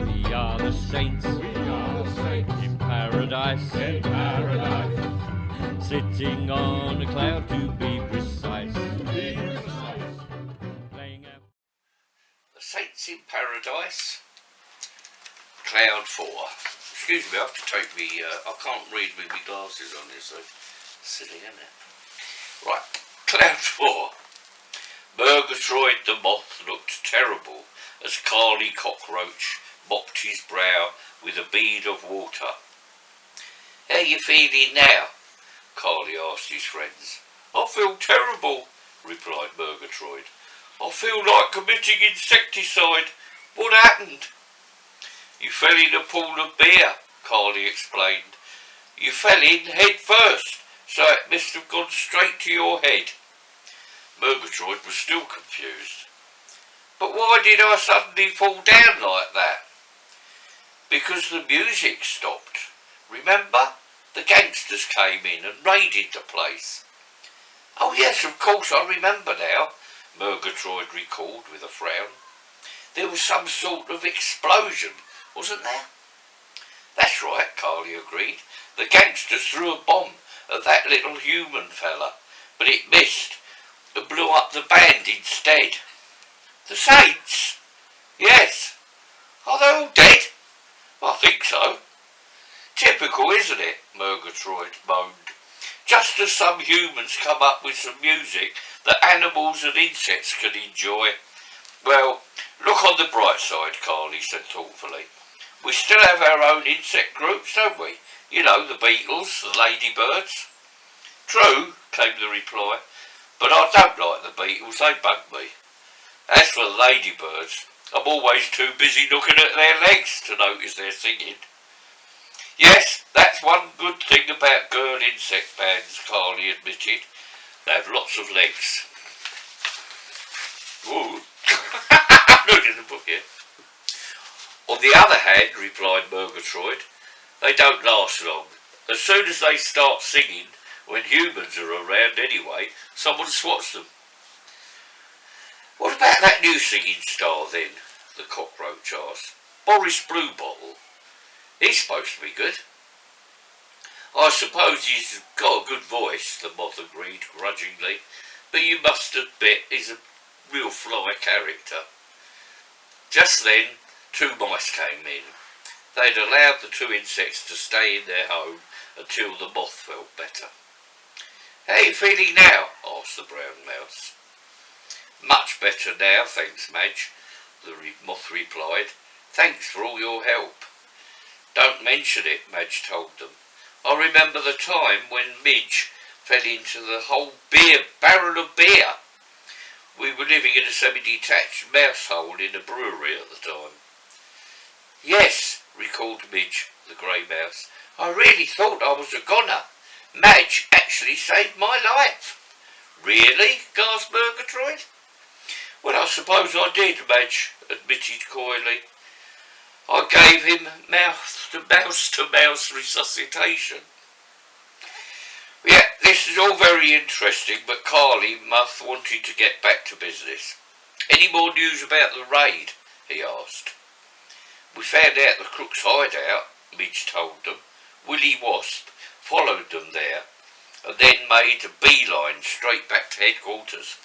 We are the saints. We are the saints. In paradise. In paradise. Sitting on a cloud to be precise. Playing out. The Saints in Paradise. Cloud 4. Excuse me, I have to take me, I can't read with my glasses on this, so silly, isn't it? Right, Cloud 4. Murgatroyd the moth looked terrible as Carly Cockroach mopped his brow with a bead of water. How you feeling now? Carly asked his friends. I feel terrible, replied Murgatroyd. I feel like committing insecticide. What happened? You fell in a pool of beer, Carly explained. You fell in head first, so it must have gone straight to your head. Murgatroyd was still confused. But why did I suddenly fall down like that? Because the music stopped. Remember? The gangsters came in and raided the place. Oh yes, of course, I remember now, Murgatroyd recalled with a frown. There was some sort of explosion, wasn't there? That's right, Carly agreed. The gangsters threw a bomb at that little human fella, but it missed and blew up the band instead. The Saints? Yes. Are they all dead? I think so. Typical, isn't it? Murgatroyd moaned. Just as some humans come up with some music that animals and insects can enjoy. Well, look on the bright side, Carly said thoughtfully. We still have our own insect groups, don't we? You know, the beetles, the ladybirds. True, came the reply, but I don't like the beetles, they bug me. As for the ladybirds, I'm always too busy looking at their legs to notice their singing. Yes, that's one good thing about girl insect bands, Carly admitted. They have lots of legs. Ooh. I'm looking at the book here. On the other hand, replied Murgatroyd, they don't last long. As soon as they start singing, when humans are around anyway, someone swats them. What about that new singing star then? The cockroach asked. Boris Bluebottle. He's supposed to be good. I suppose he's got a good voice, the moth agreed grudgingly, but you must admit he's a real fly character. Just then, 2 mice came in. They'd allowed the 2 insects to stay in their home until the moth felt better. How are you feeling now? Asked the brown mouse. Much better now, thanks, Madge, the moth replied. Thanks for all your help. Don't mention it, Madge told them. I remember the time when Midge fell into the whole barrel of beer. We were living in a semi-detached mouse hole in a brewery at the time. Yes, recalled Midge, the grey mouse. I really thought I was a goner. Madge actually saved my life. Really? Gasped Murgatroyd. Well, I suppose I did, Madge admitted coyly. I gave him mouse-to-mouse resuscitation. Yeah, this is all very interesting, but Carly Muth wanted to get back to business. Any more news about the raid? He asked. We found out the crooks' hideout, Midge told them. Willie Wasp followed them there, and then made a beeline straight back to headquarters.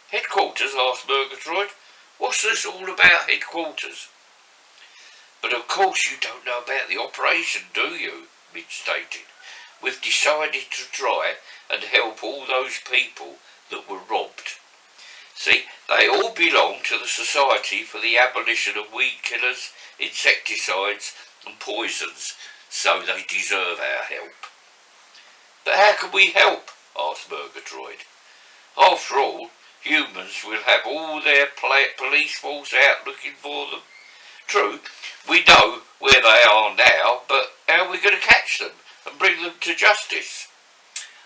Headquarters? Asked Murgatroyd. What's this all about headquarters? But of course you don't know about the operation, do you? Midge stated. We've decided to try and help all those people that were robbed. See, they all belong to the Society for the Abolition of Weed Killers, Insecticides and Poisons, so they deserve our help. But how can we help? Asked Murgatroyd. After all, humans will have all their police force out looking for them. True, we know where they are now, but how are we going to catch them and bring them to justice?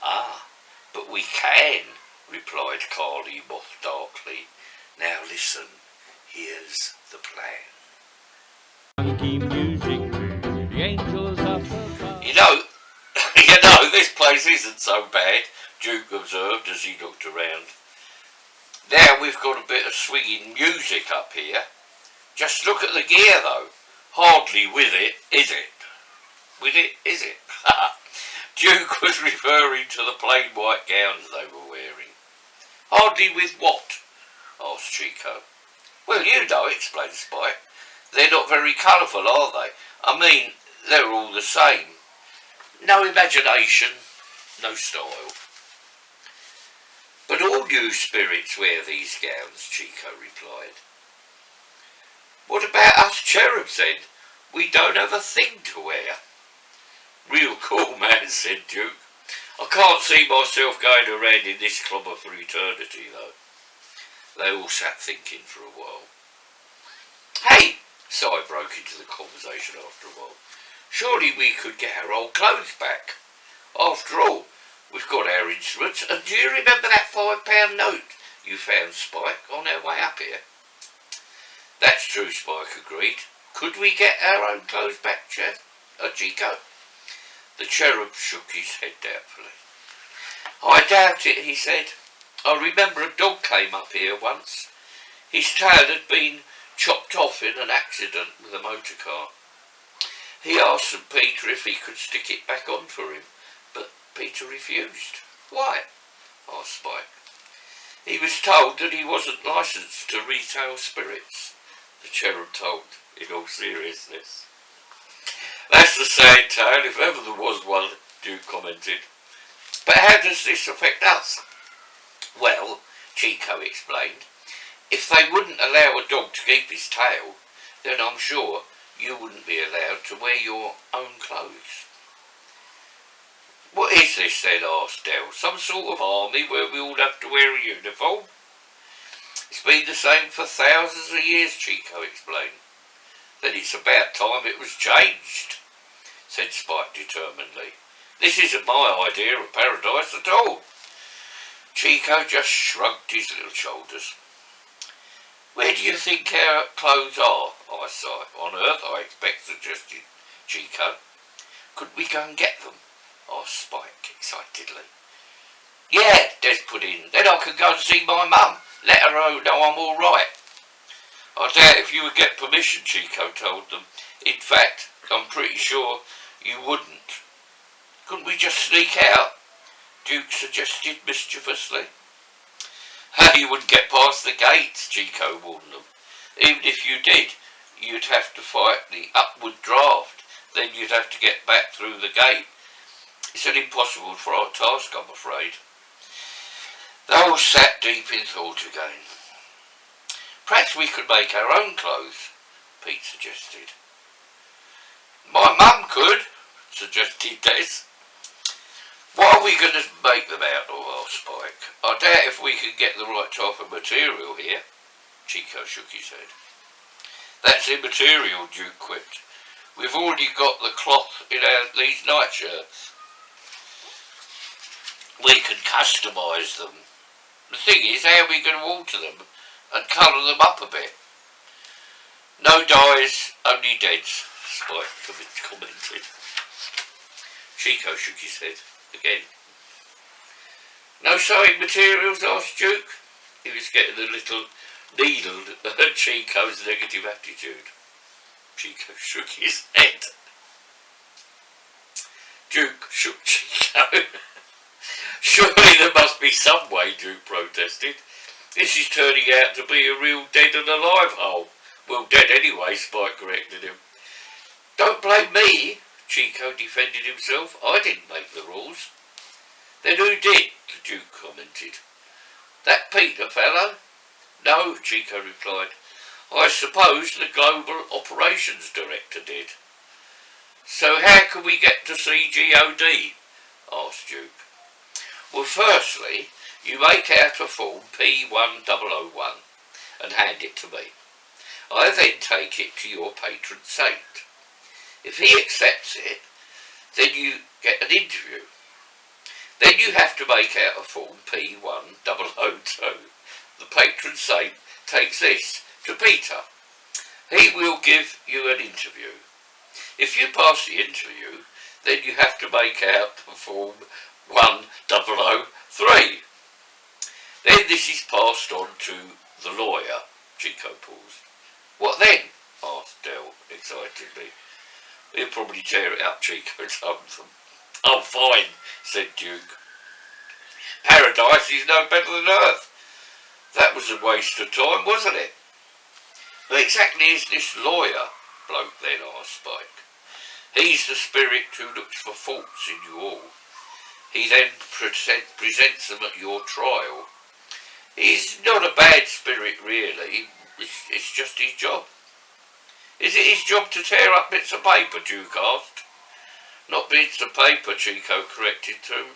Ah, but we can, replied Carly Moth darkly. Now listen, here's the plan. Funky music, the angels are so far. You know, this place isn't so bad, Duke observed as he looked around. Now we've got a bit of swinging music up here. Just look at the gear, though. Hardly with it, is it? With it, is it? Duke was referring to the plain white gowns they were wearing. Hardly with what? Asked Chico. Well, you know, explained Spike. They're not very colourful, are they? I mean, they're all the same. No imagination, no style. But all new spirits wear these gowns, Chico replied. What about us cherubs then? We don't have a thing to wear. Real cool, man, said Duke. I can't see myself going around in this clobber for eternity, though. They all sat thinking for a while. Hey, Si broke into the conversation after a while. Surely we could get our old clothes back. After all, we've got our instruments, and do you remember that £5 note you found, Spike, on our way up here? That's true, Spike agreed. Could we get our own clothes back, Chico? The cherub shook his head doubtfully. I doubt it, he said. I remember a dog came up here once. His tail had been chopped off in an accident with a motor car. He asked St. Peter if he could stick it back on for him, but Peter refused. Why? Asked Spike. He was told that he wasn't licensed to retail spirits, the cherub told, in all seriousness. That's the sad tale, if ever there was one, Duke commented. But how does this affect us? Well, Chico explained, if they wouldn't allow a dog to keep his tail, then I'm sure you wouldn't be allowed to wear your own clothes. What is this then? Asked Dell. Some sort of army where we all have to wear a uniform? It's been the same for thousands of years, Chico explained. Then it's about time it was changed, said Spike determinedly. This isn't my idea of paradise at all. Chico just shrugged his little shoulders. Where do you think our clothes are? I sighed. On Earth, I expect, suggested Chico. Could we go and get them? Asked Spike excitedly. Yeah, Des put in. Then I could go and see my mum. Let her know I'm all right. I doubt if you would get permission, Chico told them. In fact, I'm pretty sure you wouldn't. Couldn't we just sneak out? Duke suggested mischievously. You wouldn't get past the gates, Chico warned them. Even if you did, you'd have to fight the upward draft. Then you'd have to get back through the gate. It's an impossible task, I'm afraid. They all sat deep in thought again. Perhaps we could make our own clothes, Pete suggested. My mum could, suggested Des. What are we going to make them out of? Asked Spike. I doubt if we can get the right type of material here. Chico shook his head. That's immaterial, Duke quipped. We've already got the cloth in these nightshirts. We can customise them. The thing is, how are we going to alter them and colour them up a bit? No dyes, only deads, Spike commented. Chico shook his head again. No sewing materials? Asked Duke. He was getting a little needled at Chico's negative attitude. Chico shook his head. Duke shook Chico. Surely there must be some way, Duke protested. This is turning out to be a real dead and alive hole. Well, dead anyway, Spike corrected him. Don't blame me, Chico defended himself. I didn't make the rules. Then who did? The Duke commented. That Peter fellow? No, Chico replied. I suppose the Global Operations Director did. So how can we get to see GOD? Asked Duke. Well, firstly, you make out a form P1001 and hand it to me. I then take it to your patron saint. If he accepts it, then you get an interview. Then you have to make out a form P1002. The patron saint takes this to Peter. He will give you an interview. If you pass the interview, then you have to make out the form 1003. Then this is passed on to the lawyer. Chico paused. What then? Asked Del excitedly. He'll probably tear it up, Chico told them. Oh, fine, said Duke. Paradise is no better than Earth. That was a waste of time, wasn't it? Who exactly is this lawyer bloke then? Asked Spike. He's the spirit who looks for faults in you all. He then presents them at your trial. He's not a bad spirit, really. It's just his job. Is it his job to tear up bits of paper? Duke asked. Not bits of paper, Chico corrected him.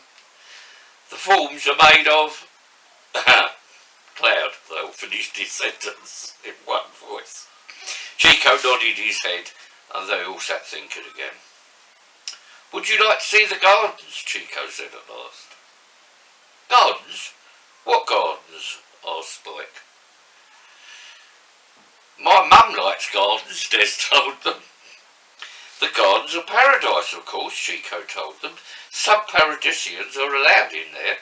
The forms are made of... Cloud, though, finished his sentence in one voice. Chico nodded his head, and they all sat thinking again. Would you like to see the gardens? Chico said at last. Gardens? What gardens? Asked Spike. My mum likes gardens, Des told them. The gardens of paradise, of course, Chico told them. Some paradisians are allowed in there.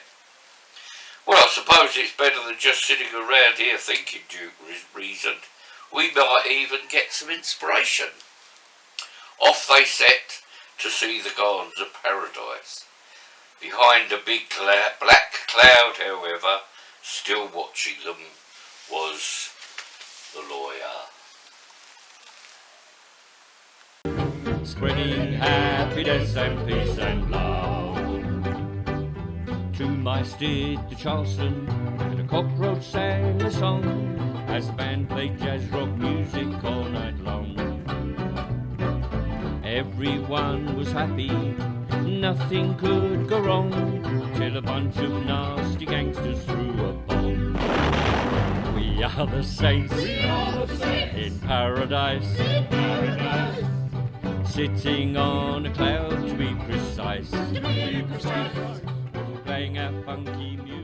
Well, I suppose it's better than just sitting around here thinking, Duke reasoned. We might even get some inspiration. Off they set to see the gardens of paradise. Behind a big black cloud, however, still watching them, was the lawyer. Spreading happiness and peace and love. Two mice did the Charleston, and a cockroach sang a song, as the band played jazz rock music all night long. Everyone was happy, nothing could go wrong, till a bunch of nasty gangsters threw a bomb. We are the saints, in paradise, sitting on a cloud to be precise, playing our funky music.